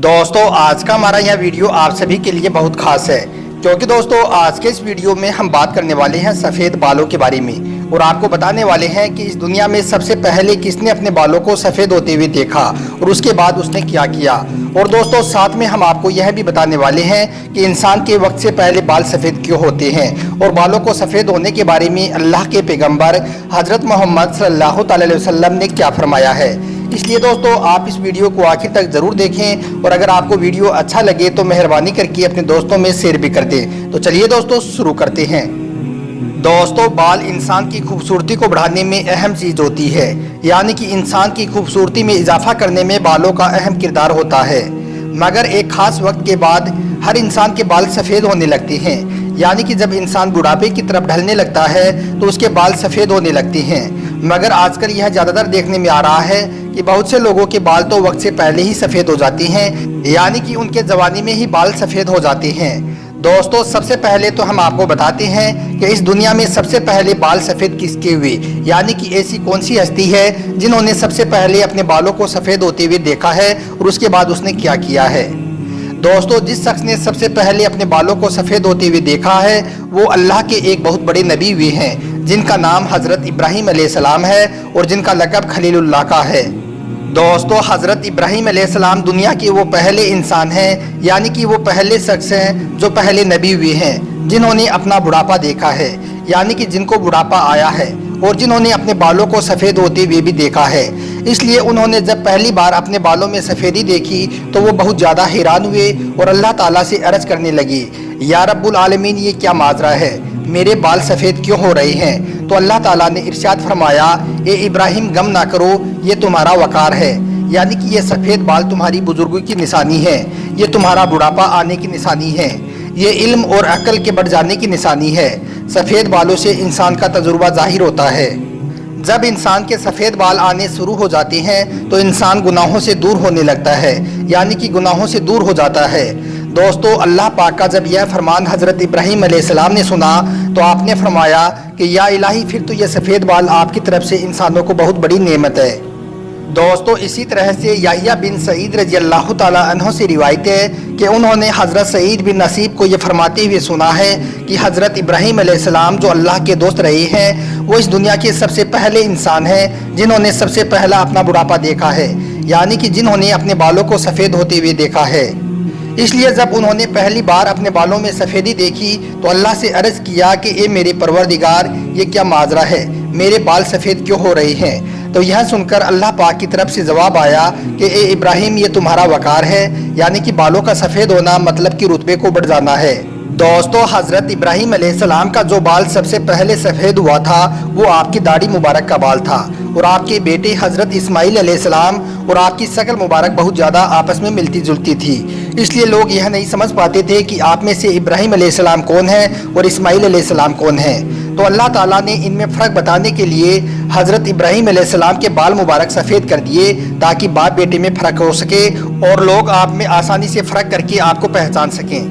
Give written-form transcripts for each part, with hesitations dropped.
दोस्तों आज का हमारा यह वीडियो आप सभी के लिए बहुत खास है, क्योंकि दोस्तों आज के इस वीडियो में हम बात करने वाले हैं सफ़ेद बालों के बारे में और आपको बताने वाले हैं कि इस दुनिया में सबसे पहले किसने अपने बालों को सफ़ेद होते हुए देखा और उसके बाद उसने क्या किया। और दोस्तों साथ में हम आपको यह भी बताने वाले हैं कि इंसान के वक्त से पहले बाल सफ़ेद क्यों होते हैं और बालों को सफ़ेद होने के बारे में अल्लाह के पैगम्बर हज़रत मोहम्मद सल्लल्लाहु अलैहि वसल्लम ने क्या फरमाया है। इसलिए दोस्तों आप इस वीडियो को आखिर तक ज़रूर देखें और अगर आपको वीडियो अच्छा लगे तो मेहरबानी करके अपने दोस्तों में शेयर भी कर दें। तो चलिए दोस्तों शुरू करते हैं। दोस्तों बाल इंसान की खूबसूरती को बढ़ाने में अहम चीज़ होती है, यानी कि इंसान की खूबसूरती में इजाफा करने में बालों का अहम किरदार होता है। मगर एक ख़ास वक्त के बाद हर इंसान के बाल सफ़ेद होने लगते हैं, यानी कि जब इंसान बुढ़ापे की तरफ ढलने लगता है तो उसके बाल सफ़ेद होने लगते हैं। मगर आजकल यह ज़्यादातर देखने में आ रहा है कि बहुत से लोगों के बाल तो वक्त से पहले ही सफ़ेद हो जाते हैं, यानी कि उनके जवानी में ही बाल सफ़ेद हो जाते हैं। दोस्तों सबसे पहले तो हम आपको बताते हैं कि इस दुनिया में सबसे पहले बाल सफ़ेद किसके हुए, यानी कि ऐसी कौन सी हस्ती है जिन्होंने सबसे पहले अपने बालों को सफ़ेद होते हुए देखा है और उसके बाद उसने क्या किया है। दोस्तों जिस शख्स ने सबसे पहले अपने बालों को सफ़ेद होते हुए देखा है वो अल्लाह के एक बहुत बड़े नबी हुए हैं, जिनका नाम हज़रत इब्राहीम अलैहिस्सलाम है और जिनका लक़ब खलीलुल्लाह का है। दोस्तों हज़रत इब्राहीम अलैहिस्सलाम दुनिया के वो पहले इंसान हैं, यानी कि वो पहले शख्स हैं जो पहले नबी हुए हैं जिन्होंने अपना बुढ़ापा देखा है, यानी कि जिनको बुढ़ापा आया है और जिन्होंने अपने बालों को सफ़ेद होते हुए भी देखा है। इसलिए उन्होंने जब पहली बार अपने बालों में सफ़ेदी देखी तो वो बहुत ज़्यादा हैरान हुए और अल्लाह ताला से अर्ज़ करने लगी, या रब्बुल आलमीन ये क्या माजरा है, मेरे बाल सफ़ेद क्यों हो रहे हैं। तो अल्लाह ताला ने इरशाद फरमाया, ए इब्राहिम गम ना करो, ये तुम्हारा वक़ार है, यानी कि ये सफ़ेद बाल तुम्हारी बुजुर्गी की निशानी है, ये तुम्हारा बुढ़ापा आने की निशानी है, ये इल्म और अक्ल के बढ़ जाने की निशानी है। सफ़ेद बालों से इंसान का तजुर्बा ज़ाहिर होता है। जब इंसान के सफ़ेद बाल आने शुरू हो जाते हैं तो इंसान गुनाहों से दूर होने लगता है, यानी कि गुनाहों से दूर हो जाता है। दोस्तों अल्लाह पाक का जब यह फरमान हज़रत इब्राहीम अलैहिस्सलाम ने सुना तो आपने फरमाया कि या इलाही फिर तो यह सफ़ेद बाल आपकी तरफ से इंसानों को बहुत बड़ी नेमत है। दोस्तों इसी तरह से याहिया बिन सईद रज़ी अल्लाह ताला अन्हु से रिवायत है कि उन्होंने हज़रत सईद बिन नसीब को ये फरमाते हुए सुना है कि हज़रत इब्राहीम अलैहिस्सलाम जो अल्लाह के दोस्त रहे हैं वो इस दुनिया के सबसे पहले इंसान हैं जिन्होंने सबसे पहला अपना बुढ़ापा देखा है, यानी कि जिन्होंने अपने बालों को सफ़ेद होते हुए देखा है। इसलिए जब उन्होंने पहली बार अपने बालों में सफ़ेदी देखी तो अल्लाह से अर्ज़ किया कि ए मेरे परवरदिगार ये क्या माजरा है, मेरे बाल सफ़ेद क्यों हो रहे हैं। तो यह सुनकर अल्लाह पाक की तरफ से जवाब आया कि ए इब्राहिम ये तुम्हारा वक़ार है, यानी कि बालों का सफ़ेद होना मतलब कि रुतबे को बढ़ जाना है। दोस्तों हज़रत इब्राहीम अलैहिस्सलाम का जो बाल सबसे पहले सफ़ेद हुआ था वो आपकी दाढ़ी मुबारक का बाल था और आपके बेटे हज़रत इस्माइल अलैहिस्सलाम और आपकी शक्ल मुबारक बहुत ज़्यादा आपस में मिलती जुलती थी। इसलिए लोग यह नहीं समझ पाते थे कि आप में से इब्राहीम अलैहिस्सलाम कौन है और इस्माइल अलैहिस्सलाम कौन है। तो अल्लाह ताला ने इनमें फ़र्क बताने के लिए हज़रत इब्राहीम अलैहिस्सलाम के बाल मुबारक सफ़ेद कर दिए ताकि बाप बेटे में फ़र्क हो सके और लोग आप में आसानी से फ़र्क करके आपको पहचान सकें।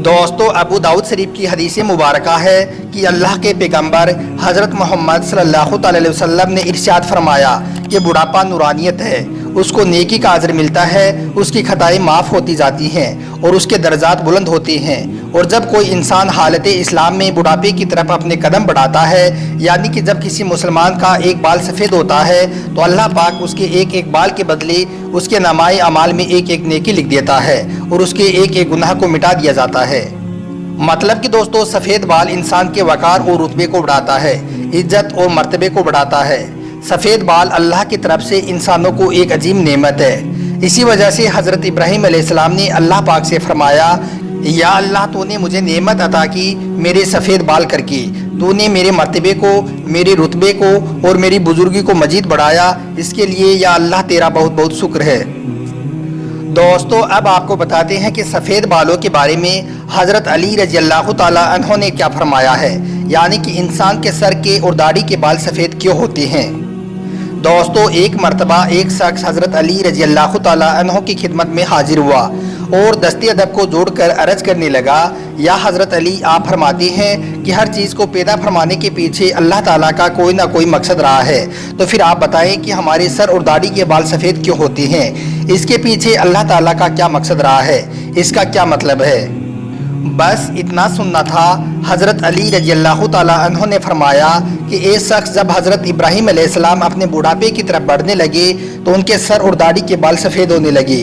दोस्तों अबू दाऊद शरीफ की हदीस मुबारका है कि अल्लाह के पैगम्बर हज़रत मोहम्मद सल्लल्लाहु अलैहि वसल्लम ने इरशाद फरमाया कि बुढ़ापा नूरानियत है, उसको नेकी का अजर मिलता है, उसकी खताएं माफ़ होती जाती हैं और उसके दर्जात बुलंद होते हैं। और जब कोई इंसान हालत इस्लाम में बुढ़ापे की तरफ अपने कदम बढ़ाता है, यानी कि जब किसी मुसलमान का एक बाल सफ़ेद होता है तो अल्लाह पाक उसके एक एक बाल के बदले उसके नामाए अमाल में एक एक नेकी लिख देता है और उसके एक एक गुनाह को मिटा दिया जाता है। मतलब कि दोस्तों सफ़ेद बाल इंसान के वक़ार और रुतबे को बढ़ाता है, इज्जत और मर्तबे को बढ़ाता है। सफ़ेद बाल अल्लाह की तरफ से इंसानों को एक अजीम नेमत है। इसी वजह से हज़रत इब्राहीम अलैहिस्सलाम ने अल्लाह पाक से फरमाया, या अल्लाह तूने मुझे नेमत अता की मेरे सफ़ेद बाल करके, तूने मेरे मर्तबे को, मेरे रुतबे को और मेरी बुजुर्गी को मजीद बढ़ाया, इसके लिए या अल्लाह तेरा बहुत बहुत शुक्र है। दोस्तों अब आपको बताते हैं कि सफ़ेद बालों के बारे में हज़रत अली रज़ी अल्लाह ताला अन्हु ने क्या फरमाया है, यानी कि इंसान के सर के और दाढ़ी के बाल सफ़ेद क्यों होते हैं। दोस्तों एक मरतबा एक शख्स हज़रत अली रज़ी अल्लाह ताला अन्हु की खिदमत में हाजिर हुआ और दस्ते अदब को जोड़कर अर्ज करने लगा, या हज़रत अली, आप फरमाते हैं कि हर चीज़ को पैदा फरमाने के पीछे अल्लाह ताला का कोई ना कोई मकसद रहा है, तो फिर आप बताएं कि हमारे सर और दाढ़ी के बाल सफ़ेद क्यों होते हैं? इसके पीछे अल्लाह ताला का क्या मकसद रहा है? इसका क्या मतलब है? बस इतना सुनना था। हज़रत अली रज़ियल्लाहु ताला अन्हु ने फरमाया कि एक शख्स जब हज़रत इब्राहीम अलैहिस्सलाम अपने बुढ़ापे की तरफ बढ़ने लगे तो उनके सर और दाढ़ी के बाल सफ़ेद होने लगे।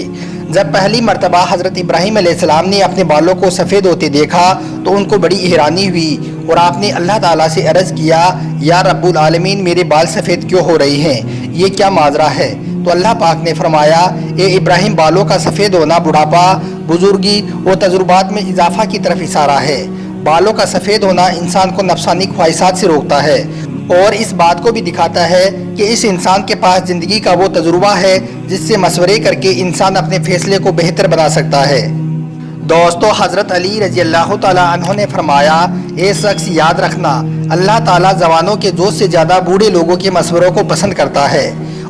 जब पहली मर्तबा हज़रत इब्राहीम अलैहिस्सलाम ने अपने बालों को सफ़ेद होते देखा तो उनको बड़ी हैरानी हुई और आपने अल्लाह ताला से अर्ज़ किया, या रब्बुल आलमीन, मेरे बाल सफ़ेद क्यों हो रहे हैं? ये क्या माजरा है? तो अल्लाह पाक ने फरमाया, ए इब्राहिम, बालों का सफ़ेद होना बुढ़ापा, बुजुर्गी और तजुर्बात में इजाफा की तरफ इशारा है। बालों का सफ़ेद होना इंसान को नफसानी ख्वाहिशात से रोकता है और इस बात को भी दिखाता है कि इस इंसान के पास ज़िंदगी का वो तजुर्बा है जिससे मशवरे करके इंसान अपने फ़ैसले को बेहतर बना सकता है। दोस्तों, हज़रत अली रज़ियल्लाहु ताला अन्हु ने फरमाया, ए शख्स, याद रखना, अल्लाह ताला जवानों के जोश से ज़्यादा बूढ़े लोगों के मशवरों को पसंद करता है।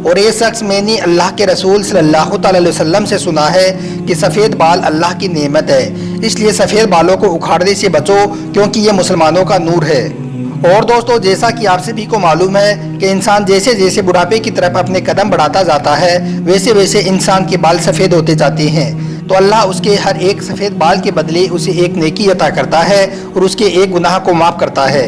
और ये शख्स, मैंने अल्लाह के रसूल सल्लल्लाहु अलैहि वसल्लम से सुना है कि सफ़ेद बाल अल्लाह की नेमत है, इसलिए सफ़ेद बालों को उखाड़ने से बचो क्योंकि ये मुसलमानों का नूर है। और दोस्तों, जैसा कि आप सभी को मालूम है कि इंसान जैसे जैसे बुढ़ापे की तरफ अपने कदम बढ़ाता जाता है वैसे वैसे इंसान के बाल सफ़ेद होते जाते हैं, तो अल्लाह उसके हर एक सफ़ेद बाल के बदले उसे एक नेकी अता करता है और उसके एक गुनाह को माफ़ करता है।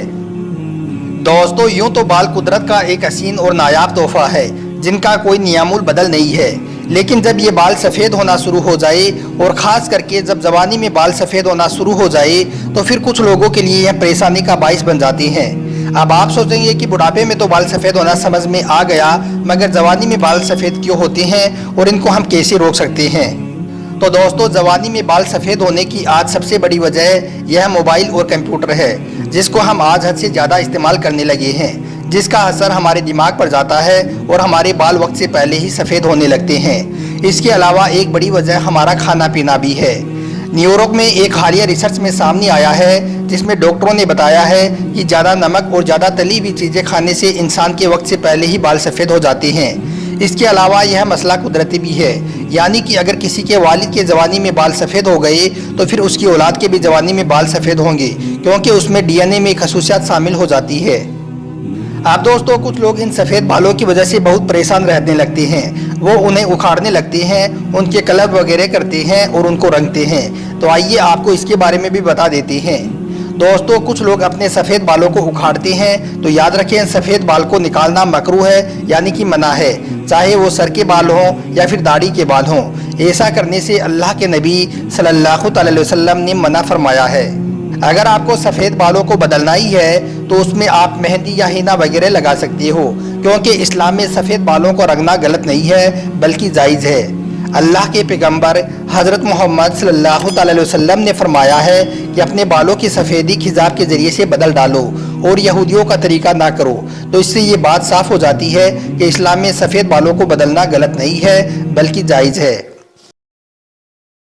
दोस्तों, यूँ तो बाल कुदरत का एक हसीन और नायाब तोहफा है जिनका कोई नियामुल बदल नहीं है, लेकिन जब ये बाल सफ़ेद होना शुरू हो जाए और ख़ास करके जब जवानी में बाल सफ़ेद होना शुरू हो जाए तो फिर कुछ लोगों के लिए यह परेशानी का बाइस बन जाती हैं। अब आप सोचेंगे कि बुढ़ापे में तो बाल सफ़ेद होना समझ में आ गया, मगर जवानी में बाल सफ़ेद क्यों होते हैं और इनको हम कैसे रोक सकते हैं? तो दोस्तों, जवानी में बाल सफ़ेद होने की आज सबसे बड़ी वजह यह मोबाइल और कंप्यूटर है, जिसको हम आज हद से ज़्यादा इस्तेमाल करने लगे हैं, जिसका असर हमारे दिमाग पर जाता है और हमारे बाल वक्त से पहले ही सफ़ेद होने लगते हैं। इसके अलावा एक बड़ी वजह हमारा खाना पीना भी है। न्यूयॉर्क में एक हालिया रिसर्च में सामने आया है जिसमें डॉक्टरों ने बताया है कि ज़्यादा नमक और ज़्यादा तली हुई चीज़ें खाने से इंसान के वक्त से पहले ही बाल सफ़ेद हो जाते हैं। इसके अलावा यह मसला कुदरती भी है, यानी कि अगर किसी के वालिद के जवानी में बाल सफ़ेद हो गए तो फिर उसकी औलाद के भी जवानी में बाल सफ़ेद होंगे, क्योंकि उसमें डीएनए में खसूसियात शामिल हो जाती है। अब दोस्तों, कुछ लोग इन सफ़ेद बालों की वजह से बहुत परेशान रहने लगते हैं। वो उन्हें उखाड़ने लगते हैं, उनके कलर वगैरह करते हैं और उनको रंगते हैं। तो आइए आपको इसके बारे में भी बता देते हैं। दोस्तों, कुछ लोग अपने सफ़ेद बालों को उखाड़ते हैं, तो याद रखें, सफ़ेद बाल को निकालना मकरूह है, यानी कि मना है, चाहे वो सर के बाल हों या फिर दाढ़ी के बाल हों। ऐसा करने से अल्लाह के नबी सल्लल्लाहु अलैहि वसल्लम ने मना फरमाया है। अगर आपको सफ़ेद बालों को बदलना ही है तो उसमें आप मेहंदी या हिना वगैरह लगा सकते हो, क्योंकि इस्लाम में सफ़ेद बालों को रंगना गलत नहीं है बल्कि जायज़ है। अल्लाह के पैगंबर हज़रत मोहम्मद सल्लल्लाहु अलैहि वसल्लम ने फरमाया है कि अपने बालों की सफ़ेदी खिजाब के ज़रिए से बदल डालो और यहूदियों का तरीका ना करो। तो इससे ये बात साफ़ हो जाती है कि इस्लाम में सफ़ेद बालों को बदलना गलत नहीं है बल्कि जायज़ है।